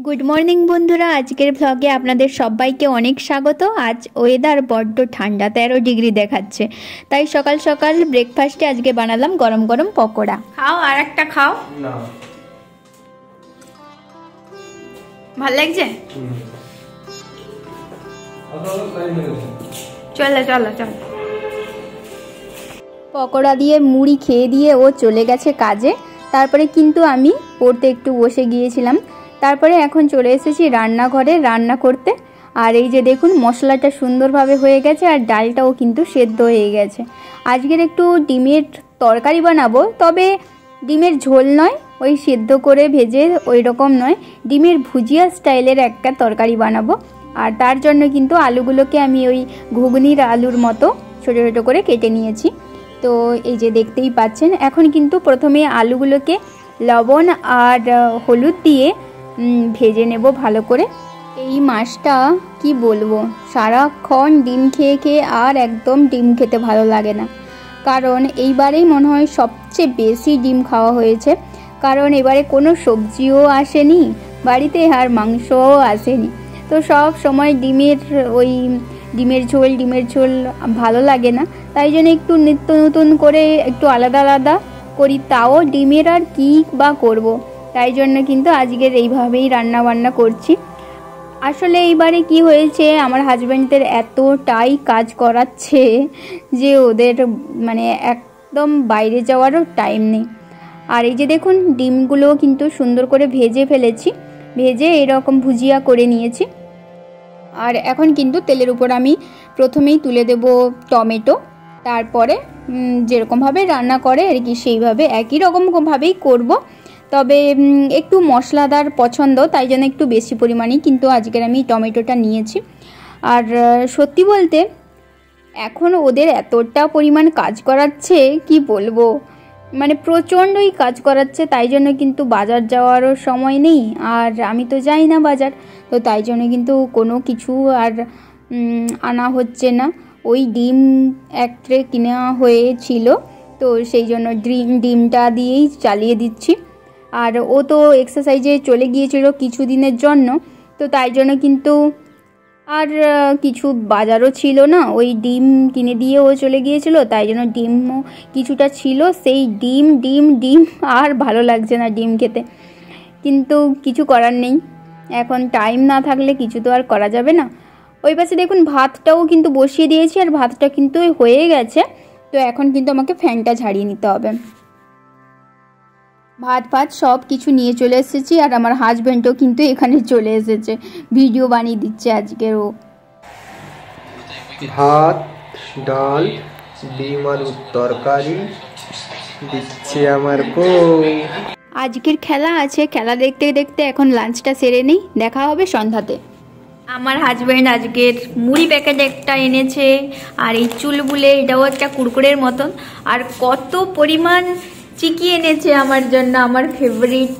Good morning বন্ধুরা, আজকের ভ্লগে আপনাদের সবাইকে অনেক স্বাগত। আজ ওয়েদার বড্ড ঠান্ডা, 13 ডিগ্রি দেখাচ্ছে, তাই সকাল সকাল ব্রেকফাস্টে আজকে বানালাম গরম গরম পকোড়া। খাও, আর একটা খাও। না, ভাল লাগছে? চলো চলো চলো। পকোড়া দিয়ে মুড়ি খেয়ে দিয়ে ও চলে গেছে কাজে। তারপরে কিন্তু আমি পড়তে একটু বসে গিয়েছিলাম। তারপরে এখন চলে এসেছি রান্নাঘরে রান্না করতে। আর এই যে দেখুন, মশলাটা সুন্দরভাবে হয়ে গেছে আর ডালটাও কিন্তু সেদ্ধ হয়ে গেছে। আজকের একটু ডিমের তরকারি বানাবো, তবে ডিমের ঝোল নয়, ওই সেদ্ধ করে ভেজে ওই রকম নয়, ডিমের ভুজিয়া স্টাইলের একটা তরকারি বানাবো। আর তার জন্য কিন্তু আলুগুলোকে আমি ওই ঘুগনির আলুর মতো ছোটো ছোটো করে কেটে নিয়েছি। তো এই যে দেখতেই পাচ্ছেন, এখন কিন্তু প্রথমে আলুগুলোকে লবণ আর হলুদ দিয়ে ভেজে নেব ভালো করে। এই মাসটা কি বলবো, সারাক্ষণ ডিম খেয়ে খেয়ে আর একদম ডিম খেতে ভালো লাগে না। কারণ এইবারেই মনে হয় সবচেয়ে বেশি ডিম খাওয়া হয়েছে, কারণ এবারে কোনো সবজিও আসেনি বাড়িতে আর মাংসও আসেনি। তো সব সময় ডিমের ঝোল ভালো লাগে না, তাই জন্য একটু নিত্য নতুন করে একটু আলাদা আলাদা করি, তাও ডিমের আর কী বা করব। তাই জন্য কিন্তু আজকের এইভাবেই রান্না বান্না করছি। আসলে এইবারে কি হয়েছে, আমার হাজব্যান্ডদের এতটাই কাজ করাচ্ছে যে ওদের মানে একদম বাইরে যাওয়ারও টাইম নেই। আর এই যে দেখুন, ডিমগুলো কিন্তু সুন্দর করে ভেজে ফেলেছি, ভেজে এরকম ভুজিয়া করে নিয়েছি। আর এখন কিন্তু তেলের উপর আমি প্রথমেই তুলে দেব টমেটো, তারপরে যেরকমভাবে রান্না করে আর কি সেইভাবে একই রকমভাবেই করব। তবে একটু মশলাদার পছন্দ, তাই জন্য একটু বেশি পরিমাণেই কিন্তু আজকের আমি টমেটোটা নিয়েছি। আর সত্যি বলতে এখন ওদের এতটা পরিমাণ কাজ করাচ্ছে কি বলবো, মানে প্রচণ্ডই কাজ করাচ্ছে, তাই জন্য কিন্তু বাজার যাওয়ারও সময় নেই। আর আমি তো যাই না বাজার, তো তাই জন্য কিন্তু কোনো কিছু আর আনা হচ্ছে না। ওই ডিম এক ট্রে কিনা হয়েছিল, তো সেই জন্য ডিমটা দিয়েই চালিয়ে দিচ্ছি। আর ও তো এক্সারসাইজে চলে গিয়েছিল কিছুদিনের জন্য, তো তাই জন্য কিন্তু আর কিছু বাজারও ছিল না, ওই ডিম কিনে দিয়ে ও চলে গিয়েছিল, তাই জন্য ডিমও কিছুটা ছিল। সেই ডিম আর ভালো লাগছে না ডিম খেতে, কিন্তু কিছু করার নেই, এখন টাইম না থাকলে কিছু তো আর করা যাবে না। ওই পাশে দেখুন ভাতটাও কিন্তু বসিয়ে দিয়েছি, আর ভাতটা কিন্তু হয়ে গেছে। তো এখন কিন্তু আমাকে ফ্যানটা ঝাড়িয়ে নিতে হবে। ভাত সব কিছু নিয়ে চলে এসেছি, আর আমার হাজব্যান্ডও কিন্তু এখানে চলে এসেছে, ভিডিও বানিয়ে দিচ্ছে আজকের ও। ভাত, ডাল, ডিম আলুর তরকারি দিচ্ছে আমার বউ। আজকের খেলা আছে, খেলা দেখতে দেখতে এখন লাঞ্চটা সেরে নেই, দেখা হবে সন্ধ্যাতে। আমার হাজব্যান্ড আজকের মুড়ি প্যাকেট একটা এনেছে, আর এই চুলবুলে এটাও একটা কুরকুরের মতন, আর কত পরিমাণ চিকি এনেছে আমার জন্য, আমার ফেভারিট।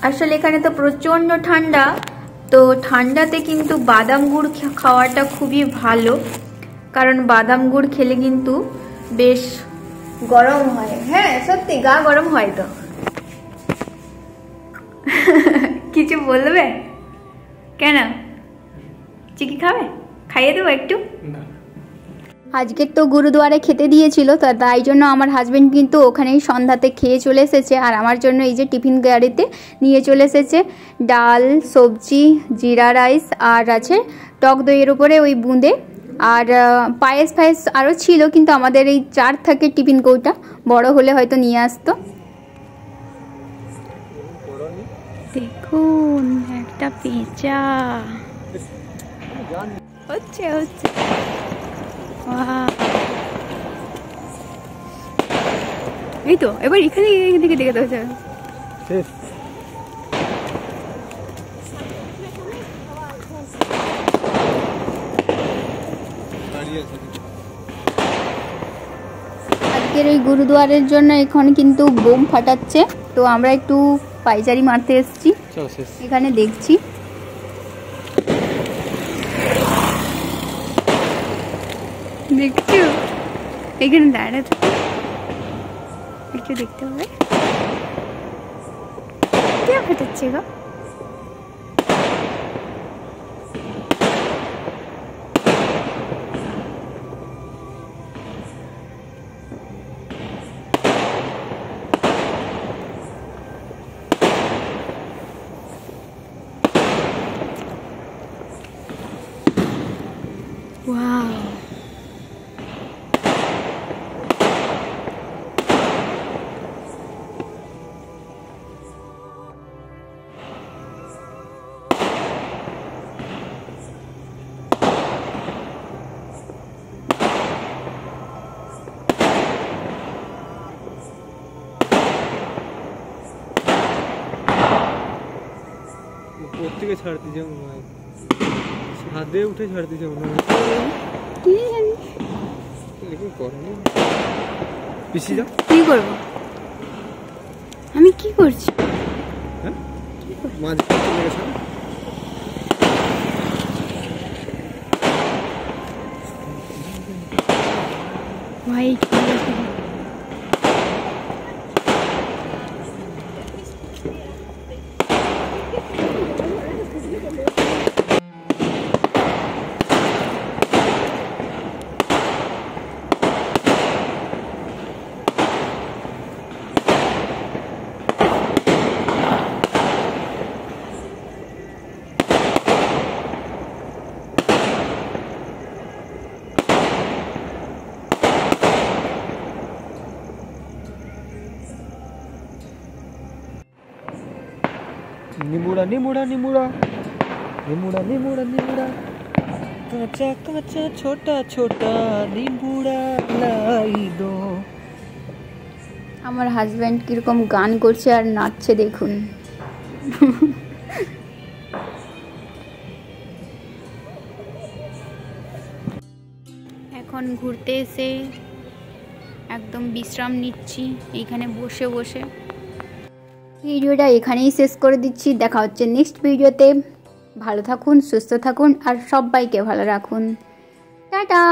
আসলে এখানে তো প্রচণ্ড ঠান্ডা, তো ঠান্ডাতে কিন্তু বাদাম গুড় খাওয়াটা খুবই ভালো, কারণ বাদাম গুড় খেলে কিন্তু বেশ গরম হয়। হ্যাঁ সত্যি, গা গরম হয় তো। কিছু বলবে কেন? চিকি খাবে? খাইয়ে দেবো একটু। আজকের তো গুরুদুয়ারে খেতে দিয়েছিল, তো তাই জন্য আমার হাজব্যান্ড কিন্তু ওখানেই সন্ধ্যাতে খেয়ে চলে এসেছে। আর আমার জন্য এই যে টিফিন গাড়িতে নিয়ে চলে এসেছে ডাল, সবজি, জিরা রাইস, আর আছে টক দইয়ের উপরে ওই বুঁদে, আর পায়েস আরও ছিল, কিন্তু আমাদের এই 4 থাকে টিফিন কৌটা, বড় হলে হয়তো নিয়ে আসতো। দেখুন একটা পেঁচা হচ্ছে এই তো, এবার এখানে দিকে দেখে তো আজকের এই গুরুদুয়ারের জন্য এখন কিন্তু বোম ফাটাচ্ছে, তো আমরা একটু পাইচারি মারতে এসেছি, এখানে দেখছি। দেখছো এখানে দাঁড়াতে একটু দেখতে হবে, কে ফাটাচ্ছে গো? উপর থেকে ছাড়তে যাও মনে হয়, ছাদে উঠে ছাড়তে যাও মনে হয়। কি জানি এরকম করো না, পিছিয়ে যাও। কি করবো আমি, কি করছি? হ্যাঁ মাঝ চলে গেছে। ভাই निमुड़ा निमुड़ा निमुड़ा निमुड़ा निमुड़ा निमुड़ा काचा काचा छोटा छोटा निमुड़ा लाई दो। আমার হাজব্যান্ড কিরকম গান করছে আর নাচছে দেখুন। এখন ঘুরতে এসে একদম বিশ্রাম নিচ্ছি এইখানে বসে বসে। ভিডিওটা এখানেই শেষ করে দিচ্ছি, দেখা হচ্ছে নেক্সট ভিডিওতে। ভালো থাকুন, সুস্থ থাকুন আর সবাইকে ভালো রাখুন। টাটা।